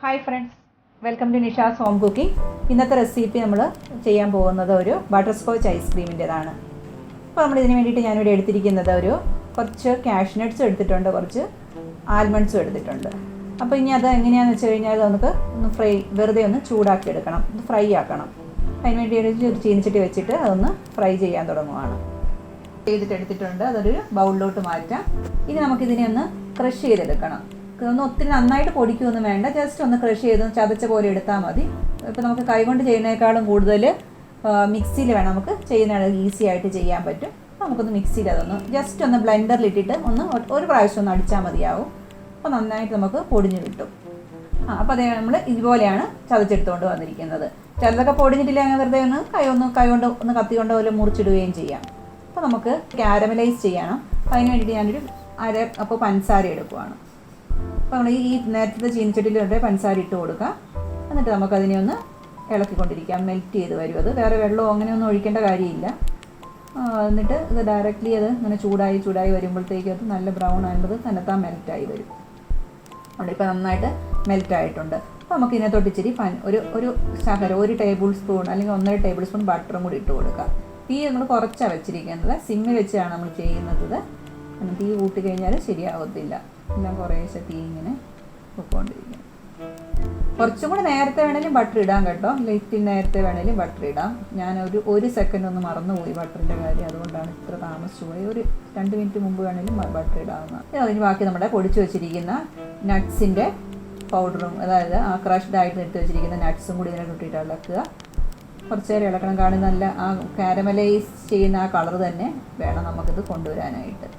Hi friends, welcome to Nisha's home cooking. ഇന്നത്തെ recipe നമ്മൾ ചെയ്യാൻ പോകുന്നത് ഒരു ബട്ടർസ്കോച്ച് ഐസ്ക്രീമിൻ്റെതാണ്. അപ്പോൾ നമ്മൾ ഇതിന് വേണ്ടിയിട്ട് ഞാനിവിടെ എടുത്തിരിക്കുന്നത് കുറച്ച് കാഷ്യൂ നട്ട്സും എടുത്തിട്ടുണ്ട്, കുറച്ച് ആൽമണ്ട്സും എടുത്തിട്ടുണ്ട്. അപ്പോൾ ഇനി അത് എങ്ങനെയാണെന്ന് വെച്ച് കഴിഞ്ഞാൽ നമുക്ക് വെറുതെ ഒന്ന് ചൂടാക്കി എടുക്കണം, ഒന്ന് ഫ്രൈ ആക്കണം. അതിന് വേണ്ടി ഒരു ചീനിച്ചട്ടി വെച്ചിട്ട് അതൊന്ന് ഫ്രൈ ചെയ്യാൻ തുടങ്ങുവാണ്. എടുത്തിട്ടുണ്ട്, അതൊരു ബൗളിലോട്ട് മാറ്റാം. ഇനി നമുക്കിതിനെ ഒന്ന് ക്രഷ് ചെയ്തെടുക്കണം. ഒന്ന് ഒത്തിരി നന്നായിട്ട് പൊടിക്കുകയൊന്നും വേണ്ട, ജസ്റ്റ് ഒന്ന് ക്രഷ് ചെയ്ത് ചതച്ച പോലെ എടുത്താൽ മതി. ഇപ്പോൾ നമുക്ക് കൈകൊണ്ട് ചെയ്യുന്നതിനേക്കാളും കൂടുതൽ മിക്സിയിൽ വേണം നമുക്ക് ചെയ്യുന്നത്, ഈസി ആയിട്ട് ചെയ്യാൻ പറ്റും. നമുക്കൊന്ന് മിക്സിയിൽ അതൊന്ന് ജസ്റ്റ് ഒന്ന് ബ്ലെൻഡറിലിട്ടിട്ട് ഒരു പ്രാവശ്യം ഒന്ന് അടിച്ചാൽ മതിയാവും. അപ്പോൾ നന്നായിട്ട് നമുക്ക് പൊടിഞ്ഞ് കിട്ടും. അപ്പോൾ അതേ നമ്മൾ ഇതുപോലെയാണ് ചതച്ചെടുത്തുകൊണ്ട് വന്നിരിക്കുന്നത്. ചിലതൊക്കെ പൊടിഞ്ഞിട്ടില്ല, അങ്ങനെ വെറുതെ കൈകൊണ്ട് ഒന്ന് കത്തിക്കൊണ്ട് പോലെ മുറിച്ചിടുകയും ചെയ്യാം. അപ്പോൾ നമുക്ക് കാരമലൈസ് ചെയ്യണം. അപ്പോൾ അതിന് വേണ്ടിയിട്ട് ഞാനൊരു അപ്പോൾ പഞ്ചസാര എടുക്കുവാണ്. അപ്പോൾ നമ്മൾ ഈ നേരത്തെ ചീനിച്ചട്ടിയിലോട്ട് പഞ്ചസാര ഇട്ട് കൊടുക്കാം. എന്നിട്ട് നമുക്കതിനെ ഒന്ന് ഇളക്കിക്കൊണ്ടിരിക്കാം. മെൽറ്റ് ചെയ്ത് വരും. അത് വേറെ വെള്ളമോ അങ്ങനെയൊന്നും ഒഴിക്കേണ്ട കാര്യമില്ല. എന്നിട്ട് ഇത് ഡയറക്റ്റ്ലി അത് ഇങ്ങനെ ചൂടായി വരുമ്പോഴത്തേക്കും അത് നല്ല ബ്രൗൺ ആകുമ്പോൾ തന്നെത്താൻ മെൽറ്റായി വരും. അതുകൊണ്ട് ഇപ്പോൾ നന്നായിട്ട് മെൽറ്റായിട്ടുണ്ട്. അപ്പോൾ നമുക്ക് ഇതിനകത്തോട്ട് ഇച്ചിരി ഒരു ശകലം 1 ടേബിൾ സ്പൂൺ അല്ലെങ്കിൽ 1.5 ടേബിൾ സ്പൂൺ ബട്ടറും കൂടി ഇട്ട് കൊടുക്കാം. തീ നമ്മൾ കുറച്ചാണ് വെച്ചിരിക്കുന്നത്, സിമ്മിൽ വെച്ചാണ് നമ്മൾ ചെയ്യുന്നത്. തീ കൂട്ടി കഴിഞ്ഞാൽ ശരിയാവത്തില്ല. എല്ലാം കുറേശ്ശെ തീ ഇങ്ങനെ പൊയ്ക്കൊണ്ടിരിക്കും. കുറച്ചും കൂടി നേരത്തെ വേണേലും ബട്ടർ ഇടാം കേട്ടോ, ലൈറ്റ് നേരത്തെ വേണേലും ബട്ടർ ഇടാം. ഞാൻ ഒരു സെക്കൻഡ് ഒന്ന് മറന്നുപോയി ബട്ടറിൻ്റെ കാര്യം, അതുകൊണ്ടാണ് ഇത്ര താമസിച്ചു പോയി. ഒരു 2 മിനിറ്റ് മുമ്പ് വേണേലും ബട്ടർ ഇടാവുന്നതാണ്. അതിന് ബാക്കി നമ്മുടെ പൊടിച്ചു വെച്ചിരിക്കുന്ന നട്ട്സിൻ്റെ പൗഡറും, അതായത് ആ ക്രഷ്ഡ് ആയിട്ട് എടുത്ത് വെച്ചിരിക്കുന്ന നട്ട്സും കൂടി ഇതിനെ ഇട്ടിട്ട് ഇളക്കുക. കുറച്ച് നേരം ഇളക്കണം, കാരണം നല്ല ആ കാരമലൈസ് ചെയ്യുന്ന ആ കളർ തന്നെ വേണം നമുക്കിത് കൊണ്ടുവരാനായിട്ട്.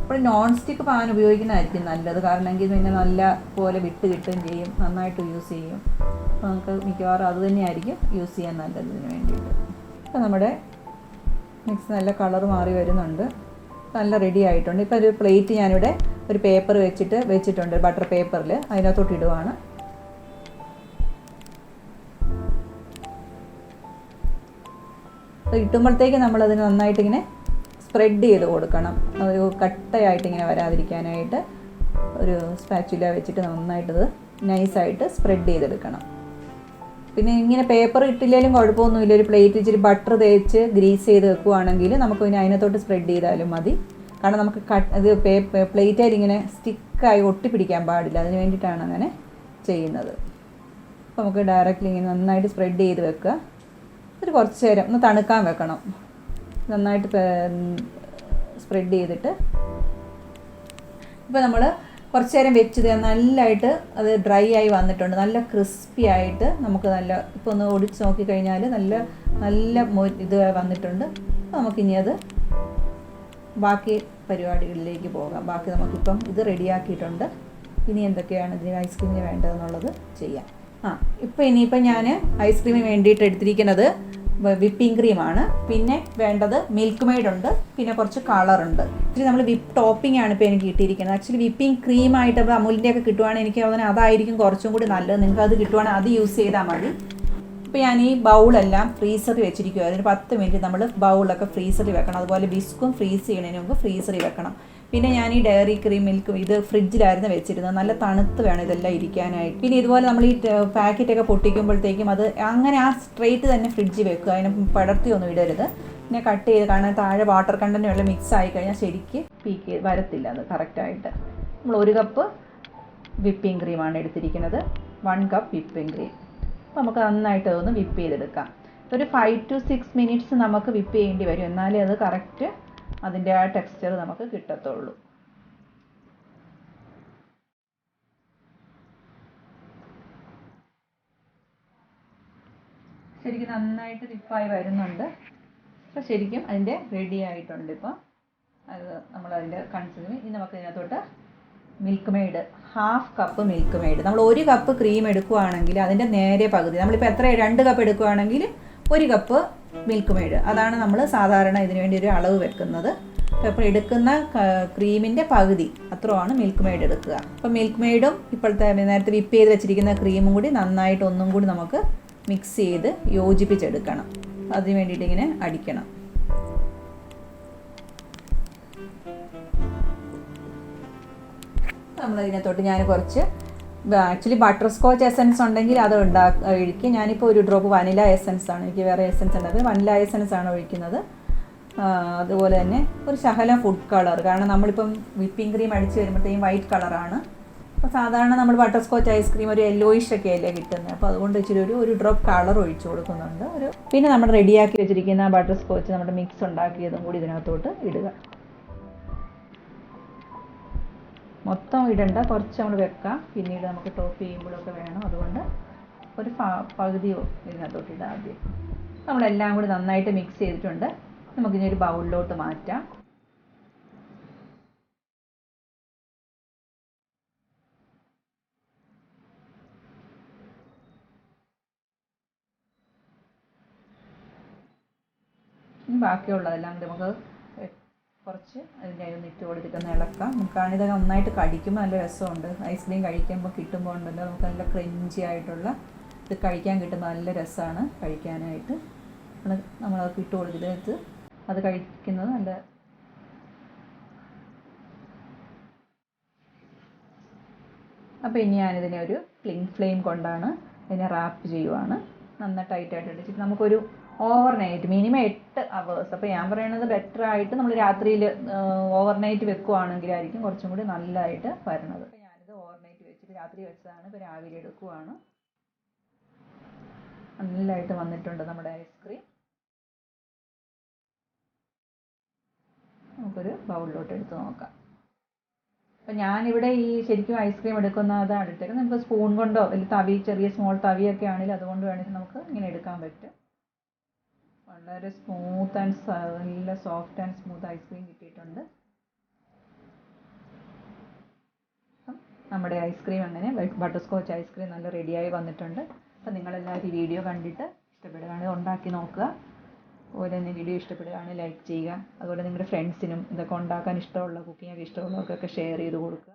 അപ്പോൾ നോൺ സ്റ്റിക്ക് പാൻ ഉപയോഗിക്കുന്നതായിരിക്കും നല്ലത്, കാരണം എങ്കിൽ പിന്നെ നല്ല പോലെ വിട്ട് കിട്ടുകയും ചെയ്യും, നന്നായിട്ട് യൂസ് ചെയ്യും. അപ്പോൾ നമുക്ക് മിക്കവാറും അത് തന്നെയായിരിക്കും യൂസ് ചെയ്യാൻ നല്ലത് ഇതിന് വേണ്ടിയിട്ട്. അപ്പോൾ നമ്മുടെ മിക്സ് നല്ല കളർ മാറി വരുന്നുണ്ട്, നല്ല റെഡി ആയിട്ടുണ്ട്. ഇപ്പോൾ ഒരു പ്ലേറ്റ് ഞാനിവിടെ ഒരു പേപ്പർ വെച്ചിട്ടുണ്ട്, ബട്ടർ പേപ്പറിൽ അതിനകത്തോട്ട് ഇടുവാണ്. അപ്പോൾ ഇട്ടുമ്പോഴത്തേക്ക് നമ്മളതിന് നന്നായിട്ടിങ്ങനെ സ്പ്രെഡ് ചെയ്ത് കൊടുക്കണം. ഒരു കട്ടയായിട്ടിങ്ങനെ വരാതിരിക്കാനായിട്ട് ഒരു സ്പാച്ചുല വെച്ചിട്ട് നന്നായിട്ടത് നൈസായിട്ട് സ്പ്രെഡ് ചെയ്തെടുക്കണം. പിന്നെ ഇങ്ങനെ പേപ്പർ ഇട്ടില്ലെങ്കിലും കുഴപ്പമൊന്നുമില്ല. ഒരു പ്ലേറ്റ് ഇച്ചിരി ബട്ടർ തേച്ച് ഗ്രീസ് ചെയ്ത് വെക്കുകയാണെങ്കിൽ നമുക്ക് പിന്നെ അതിനകത്തോട്ട് സ്പ്രെഡ് ചെയ്താലും മതി. കാരണം നമുക്ക് ഇത് പ്ലേറ്റിൽ ഇങ്ങനെ സ്റ്റിക്കായി ഒട്ടിപ്പിടിക്കാൻ പാടില്ല, അതിന് വേണ്ടിയിട്ടാണ് അങ്ങനെ ചെയ്യുന്നത്. അപ്പോൾ നമുക്ക് ഡയറക്റ്റ്ലി ഇങ്ങനെ നന്നായിട്ട് സ്പ്രെഡ് ചെയ്ത് വെക്കുക. ഒരു കുറച്ച് നേരം ഒന്ന് തണുക്കാൻ വെക്കണം. നന്നായിട്ട് സ്പ്രെഡ് ചെയ്തിട്ട് ഇപ്പോൾ നമ്മൾ കുറച്ച് നേരം വെച്ചത് നല്ലതായിട്ട് അത് ഡ്രൈ ആയി വന്നിട്ടുണ്ട്, നല്ല ക്രിസ്പി ആയിട്ട്. നമുക്ക് നല്ല ഇപ്പോൾ ഒന്ന് ഒടിച്ച് നോക്കിക്കഴിഞ്ഞാൽ നല്ല ഇത് വന്നിട്ടുണ്ട്. നമുക്കിനി അത് ബാക്കി പരിപാടികളിലേക്ക് പോകാം. ബാക്കി നമുക്കിപ്പം ഇത് റെഡിയാക്കിയിട്ടുണ്ട്. ഇനി എന്തൊക്കെയാണ് ഇതിന് ഐസ്ക്രീമിന് വേണ്ടതെന്നുള്ളത് ചെയ്യാം. ഇനിയിപ്പോൾ ഞാൻ ഐസ്ക്രീമിന് വേണ്ടിയിട്ട് എടുത്തിരിക്കുന്നത് വിപ്പിംഗ് ക്രീമാണ്. പിന്നെ വേണ്ടത് മിൽക്ക് മെയ്ഡ് ഉണ്ട്, പിന്നെ കുറച്ച് കളറുണ്ട്. ആക്ച്വലി നമ്മൾ വിപ്പ് ടോപ്പിംഗ് ആണ് ഇപ്പോൾ എനിക്ക് കിട്ടിയിരിക്കുന്നത്. ആക്ച്വലി വിപ്പിംഗ് ക്രീമായിട്ട് അപ്പോൾ അമൂലിൻ്റെയൊക്കെ കിട്ടുവാണെങ്കിൽ എനിക്ക് തോന്നുന്നത് അതായിരിക്കും കുറച്ചും കൂടി നല്ലത്. നിങ്ങൾക്ക് അത് കിട്ടുവാണെങ്കിൽ അത് യൂസ് ചെയ്താൽ മതി. ഇപ്പോൾ ഞാൻ ഈ ബൗളെല്ലാം ഫ്രീസറിൽ വെച്ചിരിക്കുക. അതിന് 10 മിനിറ്റ് നമ്മൾ ബൗളൊക്കെ ഫ്രീസറിൽ വെക്കണം. അതുപോലെ ബിസ്കും ഫ്രീസ് ചെയ്യുന്നതിന് മുമ്പ് ഫ്രീസറിൽ വെക്കണം. പിന്നെ ഞാൻ ഈ ഡയറി ക്രീം മിൽക്കും ഇത് ഫ്രിഡ്ജിലായിരുന്നു വെച്ചിരുന്നത്. നല്ല തണുത്ത് വേണം ഇതെല്ലാം ഇരിക്കാനായിട്ട്. പിന്നെ ഇതുപോലെ നമ്മൾ ഈ പാക്കറ്റൊക്കെ പൊട്ടിക്കുമ്പോഴത്തേക്കും അത് അങ്ങനെ ആ സ്ട്രെയിറ്റ് തന്നെ ഫ്രിഡ്ജിൽ വെക്കുക, അതിനെ പടർത്തിയൊന്നും ഇടരുത്. പിന്നെ കട്ട് ചെയ്ത്, കാരണം താഴെ വാട്ടർ കണ്ടൻറ്റ് വെള്ളം മിക്സ് ആയി കഴിഞ്ഞാൽ ശരിക്ക് വരത്തില്ല അത് കറക്റ്റായിട്ട്. നമ്മൾ 1 കപ്പ് വിപ്പിംഗ് ക്രീമാണ് എടുത്തിരിക്കുന്നത്, 1 കപ്പ് വിപ്പിംഗ് ക്രീം. അപ്പോൾ നമുക്ക് നന്നായിട്ട് അതൊന്ന് വിപ്പ് ചെയ്തെടുക്കാം. ഒരു 5 to 6 മിനിറ്റ്സ് നമുക്ക് വിപ്പ് ചെയ്യേണ്ടി വരും, എന്നാലേ അത് കറക്റ്റ് അതിൻ്റെ ആ ടെക്സ്ചർ നമുക്ക് കിട്ടത്തുള്ളൂ. ശരിക്കും നന്നായിട്ട് വിപ്പായി വരുന്നുണ്ട്. അപ്പോൾ ശരിക്കും അതിൻ്റെ റെഡി ആയിട്ടുണ്ട്. ഇപ്പോൾ അത് നമ്മളതിൻ്റെ കൺസിസ്റ്റൻസി. ഇനി നമുക്ക് ഇതിനകത്തോട്ട് milk made 1/2 cup milk made. നമ്മൾ 1 കപ്പ് ക്രീം എടുക്കുകയാണെങ്കിൽ അതിൻ്റെ നേരെ പകുതി, നമ്മളിപ്പോൾ 2 കപ്പ് എടുക്കുകയാണെങ്കിൽ 1 കപ്പ് മിൽക്ക് മെയ്ഡ്, അതാണ് നമ്മൾ സാധാരണ ഇതിനു വേണ്ടി ഒരു അളവ് വെക്കുന്നത്. അപ്പോൾ എടുക്കുന്ന ക്രീമിൻ്റെ പകുതി അത്രയാണ് മിൽക്ക് മെയ്ഡ് എടുക്കുക. അപ്പോൾ മിൽക്ക് മെയ്ഡും ഇപ്പോഴത്തെ നേരത്തെ വിപ്പ് ചെയ്ത് വെച്ചിരിക്കുന്ന ക്രീമും കൂടി നന്നായിട്ട് ഒന്നും കൂടി നമുക്ക് മിക്സ് ചെയ്ത് യോജിപ്പിച്ചെടുക്കണം. അതിന് വേണ്ടിയിട്ട് ഇങ്ങനെ അടിക്കണം. നമ്മളതിനകത്തോട്ട് ഞാൻ കുറച്ച് ആക്ച്വലി ബട്ടർ സ്കോച്ച് എസൻസ് ഉണ്ടെങ്കിൽ അത് ഒഴിക്കും. ഞാനിപ്പോൾ ഒരു ഡ്രോപ്പ് വനില എസൻസ് ആണ്, എനിക്ക് വേറെ എസൻസ് ഉണ്ടാക്കുന്നത്, വനില എസൻസ് ആണ് ഒഴിക്കുന്നത്. അതുപോലെ തന്നെ ഒരു ശകലം ഫുഡ് കളർ, കാരണം നമ്മളിപ്പം വിപ്പിംഗ് ക്രീം അടിച്ച് വരുമ്പോഴത്തേക്കും വൈറ്റ് കളറാണ്. അപ്പോൾ സാധാരണ നമ്മൾ ബട്ടർ സ്കോച്ച് ഐസ്ക്രീം ഒരു യെല്ലോയിഷ് ഒക്കെ അല്ലേ കിട്ടുന്നത്, അപ്പോൾ അതുകൊണ്ട് ഇച്ചിരി ഒരു ഡ്രോപ്പ് കളർ ഒഴിച്ച് കൊടുക്കുന്നുണ്ട്. പിന്നെ നമ്മൾ റെഡിയാക്കി വെച്ചിരിക്കുന്ന ബട്ടർ സ്കോച്ച് നമ്മുടെ മിക്സ് ഉണ്ടാക്കിയതും കൂടി ഇതിനകത്തോട്ട് ഇടുക. മൊത്തം ഇടണ്ട, കുറച്ച് നമ്മൾ വെക്കാം, പിന്നീട് നമുക്ക് ടോപ്പ് ചെയ്യുമ്പോഴൊക്കെ വേണം. അതുകൊണ്ട് ഒരു പകുതിയോ ഇതിനകത്തോട്ട് ഇടാം ആദ്യം. നമ്മളെല്ലാം കൂടി നന്നായിട്ട് മിക്സ് ചെയ്തിട്ടുണ്ട്. നമുക്കിനി ഒരു ബൗളിലോട്ട് മാറ്റാം. ബാക്കിയുള്ളതെല്ലാം നമുക്ക് കുറച്ച് അതിൻ്റെ ഒന്ന് ഇട്ട് കൊടുത്തിട്ടൊന്ന് ഇളക്കാം. നമുക്കാണ് ഇതൊക്കെ നന്നായിട്ട് കടിക്കുമ്പോൾ നല്ല രസമുണ്ട്. ഐസ്ക്രീം കഴിക്കുമ്പോൾ കിട്ടുമ്പോൾ ഉണ്ടല്ലോ നമുക്ക് നല്ല ക്രഞ്ചി ആയിട്ടുള്ള ഇത് കഴിക്കാൻ കിട്ടുമ്പോൾ നല്ല രസമാണ് കഴിക്കാനായിട്ട്. നമ്മളതൊക്കെ ഇട്ട് കൊടുത്തിട്ട് അത് കഴിക്കുന്നത് നല്ല. അപ്പോൾ ഇനി ഞാനിതിനെ ഒരു ക്ലിങ് ഫ്ലെയിം കൊണ്ടാണ് ഇതിനെ റാപ്പ് ചെയ്യുവാണ്. നന്നായി ടൈറ്റായിട്ട് ഇട്ടിട്ട് നമുക്കൊരു ഓവർനൈറ്റ് മിനിമം 8 hours. അപ്പോൾ ഞാൻ പറയുന്നത് ബെറ്റർ ആയിട്ട് നമ്മൾ രാത്രിയിൽ ഓവർനൈറ്റ് വെക്കുവാണെങ്കിലായിരിക്കും കുറച്ചും കൂടി നല്ലതായിട്ട് വരുന്നത്. അപ്പോൾ ഞാനിത് ഓവർനൈറ്റ് വെച്ചിട്ട് രാത്രി വെച്ചതാണ്, ഇപ്പോൾ രാവിലെ എടുക്കുവാണ്. നല്ലതായിട്ട് വന്നിട്ടുണ്ട് നമ്മുടെ ഐസ്ക്രീം. നമുക്കൊരു ബൗളിലോട്ട് എടുത്ത് നോക്കാം. അപ്പം ഞാനിവിടെ ഈ ശരിക്കും ഐസ്ക്രീം എടുക്കുന്നത് അടുത്തേക്ക് നമുക്ക് സ്പൂൺ കൊണ്ടോ വലിയ ചെറിയ സ്മോൾ തവിയൊക്കെ ആണെങ്കിൽ അതുകൊണ്ട് വേണമെങ്കിൽ നമുക്ക് ഇങ്ങനെ എടുക്കാൻ പറ്റും. വളരെ സ്മൂത്ത് ആൻഡ് നല്ല സോഫ്റ്റ് ആൻഡ് സ്മൂത്ത് ഐസ്ക്രീം കിട്ടിയിട്ടുണ്ട്. നമ്മുടെ ഐസ്ക്രീം അങ്ങനെ ബട്ടർ സ്കോച്ച് ഐസ്ക്രീം നല്ല റെഡിയായി വന്നിട്ടുണ്ട്. അപ്പം നിങ്ങളെല്ലാവരും ഈ വീഡിയോ കണ്ടിട്ട് ഇഷ്ടപ്പെടുകയാണെങ്കിൽ ഉണ്ടാക്കി നോക്കുക. അതുപോലെ തന്നെ വീഡിയോ ഇഷ്ടപ്പെടുകയാണെങ്കിൽ ലൈക്ക് ചെയ്യുക. അതുപോലെ നിങ്ങളുടെ ഫ്രണ്ട്സിനും ഇതൊക്കെ ഉണ്ടാക്കാൻ ഇഷ്ടമുള്ള കുക്കിംഗ് ഒക്കെ ഇഷ്ടമുള്ളവർക്കൊക്കെ ഷെയർ ചെയ്ത് കൊടുക്കുക.